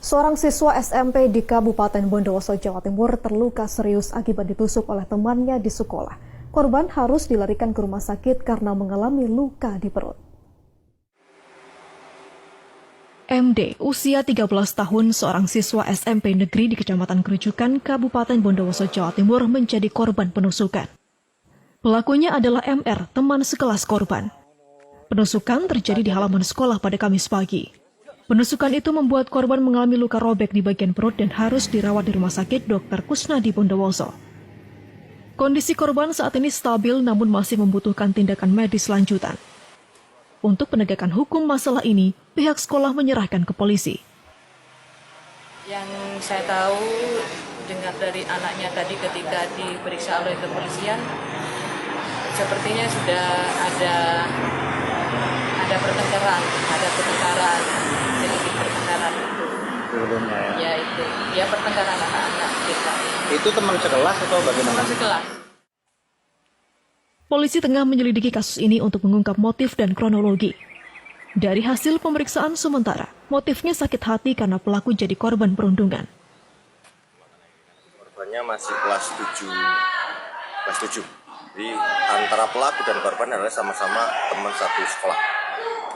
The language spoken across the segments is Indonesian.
Seorang siswa SMP di Kabupaten Bondowoso, Jawa Timur terluka serius akibat ditusuk oleh temannya di sekolah. Korban harus dilarikan ke rumah sakit karena mengalami luka di perut. MD, usia 13 tahun, seorang siswa SMP negeri di Kecamatan Kerujukan, Kabupaten Bondowoso, Jawa Timur menjadi korban penusukan. Pelakunya adalah MR, teman sekelas korban. Penusukan terjadi di halaman sekolah pada Kamis pagi. Penusukan itu membuat korban mengalami luka robek di bagian perut dan harus dirawat di Rumah Sakit Dr. Kusnadi Bondowoso. Kondisi korban saat ini stabil namun masih membutuhkan tindakan medis lanjutan. Untuk penegakan hukum masalah ini, pihak sekolah menyerahkan ke polisi. Yang saya tahu dengar dari anaknya tadi ketika diperiksa oleh kepolisian, sepertinya sudah ada pertengkaran, sedikit pertengkaran itu. Sebelumnya ya? Ya itu, ya pertengkaran anak-anak kita. Itu teman sekelas atau bagaimana? Teman sekelas. Polisi tengah menyelidiki kasus ini untuk mengungkap motif dan kronologi. Dari hasil pemeriksaan sementara, motifnya sakit hati karena pelaku jadi korban perundungan. Korbannya masih kelas 7. Jadi antara pelaku dan korban adalah sama-sama teman satu sekolah.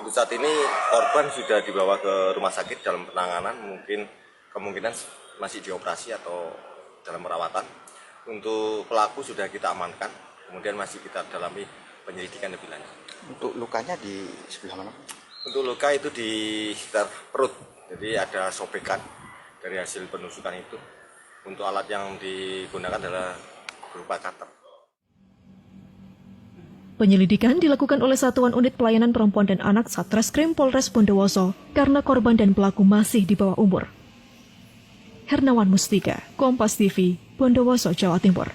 Untuk saat ini korban sudah dibawa ke rumah sakit dalam penanganan, kemungkinan masih dioperasi atau dalam perawatan. Untuk pelaku sudah kita amankan, kemudian masih kita dalami penyelidikan lebih lanjut. Untuk lukanya di sebelah mana? Untuk luka itu di sekitar perut, jadi ada sobekan dari hasil penusukan itu. Untuk alat yang digunakan adalah berupa cutter. Penyelidikan dilakukan oleh Satuan Unit Pelayanan Perempuan dan Anak Satreskrim Polres Bondowoso karena korban dan pelaku masih di bawah umur. Hernawan Mustika, Kompas TV, Bondowoso, Jawa Timur.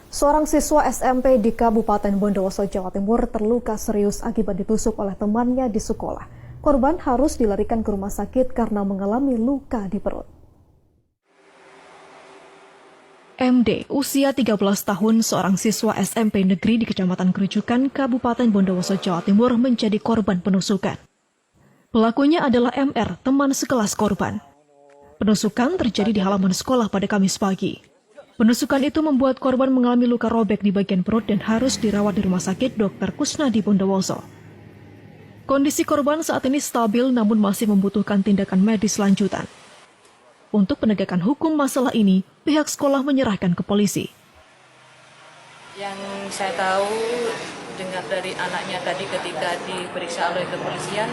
Seorang siswa SMP di Kabupaten Bondowoso, Jawa Timur terluka serius akibat ditusuk oleh temannya di sekolah. Korban harus dilarikan ke rumah sakit karena mengalami luka di perut. MD, usia 13 tahun, seorang siswa SMP negeri di Kecamatan Kerujukan, Kabupaten Bondowoso, Jawa Timur menjadi korban penusukan. Pelakunya adalah MR, teman sekelas korban. Penusukan terjadi di halaman sekolah pada Kamis pagi. Penusukan itu membuat korban mengalami luka robek di bagian perut dan harus dirawat di Rumah Sakit Dr. Kusnadi Bondowoso. Kondisi korban saat ini stabil namun masih membutuhkan tindakan medis lanjutan. Untuk penegakan hukum masalah ini, pihak sekolah menyerahkan ke polisi. Yang saya tahu dengar dari anaknya tadi ketika diperiksa oleh kepolisian,